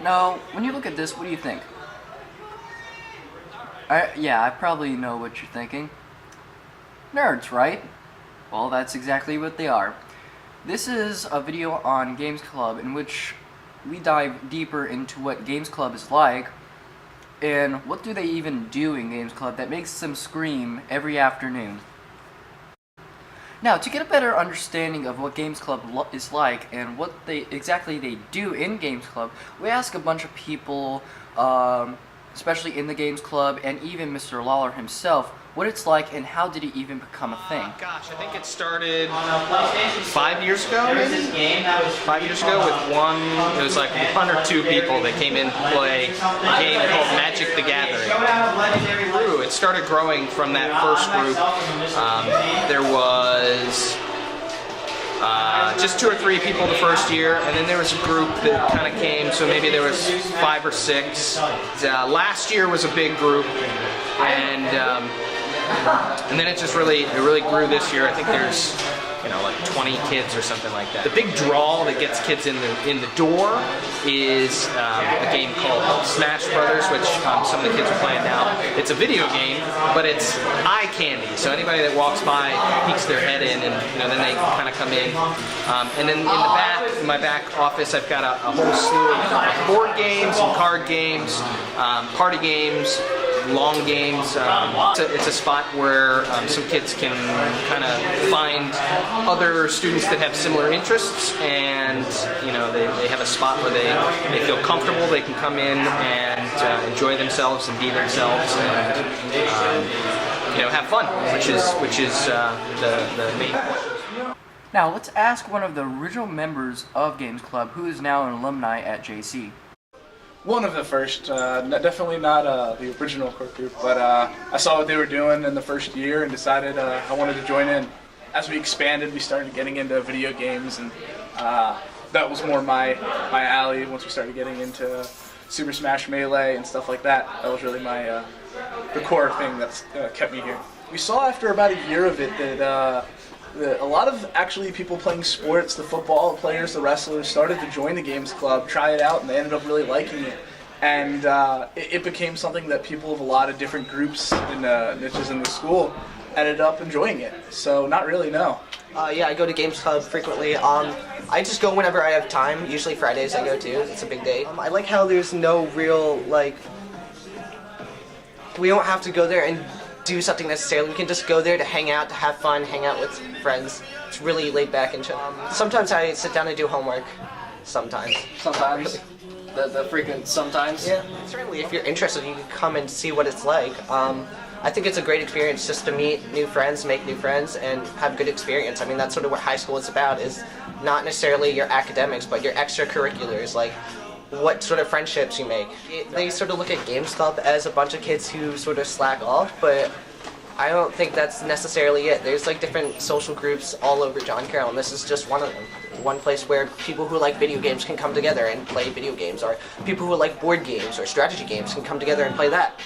Now, when you look at this, what do you think? Yeah, I probably know what you're thinking. Nerds, right? Well, that's exactly what they are. This is a video on Games Club in which we dive deeper into what Games Club is like and what do they even do in Games Club that makes them scream every afternoon. Now, to get a better understanding of what Games Club is like and what exactly they do in Games Club, we ask a bunch of people, especially in the Games Club, and even Mr. Lawler himself, what it's like and how did it even become a thing. Gosh, I think it started 5 years ago, maybe? 5 years ago with it was like 1 or 2 people that came in to play a game called Magic the Gathering. It started growing from that first group. There was just 2 or 3 people the first year, and then there was a group that kind of came, so maybe there was 5 or 6. Last year was a big group, and then it just really grew this year. I think there's like 20 kids or something like that. The big draw that gets kids in the door is a game called Smash Brothers, which some of the kids are playing now. It's a video game, but it's eye candy. So anybody that walks by peeks their head in, and then they kind of come in. And then in my back office, I've got a whole slew of board games and card games, party games, long games. It's a spot where some kids can kind of find other students that have similar interests, and they have a spot where they feel comfortable. They can come in and enjoy themselves and be themselves and have fun, which is the main point. Now let's ask one of the original members of Games Club, who is now an alumni at JC. One of the first, definitely not the original core group, but I saw what they were doing in the first year and decided I wanted to join in. As we expanded, we started getting into video games, and that was more my alley. Once we started getting into Super Smash Melee and stuff like that, that was really the core thing that's kept me here. We saw after about a year of it that a lot of actually people playing sports, the football players, the wrestlers, started to join the Games Club, try it out, and they ended up really liking it. And it became something that people of a lot of different groups and niches in the school ended up enjoying it. So not really, no. Yeah, I go to Games Club frequently. I just go whenever I have time. Usually Fridays I go too. It's a big day. I like how there's no real, we don't have to go there and do something necessarily. We can just go there to hang out, to have fun, hang out with friends. It's really laid back and chill. Sometimes I sit down and do homework. Sometimes. Sometimes? The frequent sometimes? Yeah, certainly if you're interested you can come and see what it's like. I think it's a great experience just to meet new friends, make new friends, and have a good experience. I mean, that's sort of what high school is about, is not necessarily your academics, but your extracurriculars, like what sort of friendships you make. They sort of look at Games Club as a bunch of kids who sort of slack off, but I don't think that's necessarily it. There's different social groups all over John Carroll, and this is just one of them. One place where people who like video games can come together and play video games, or people who like board games or strategy games can come together and play that.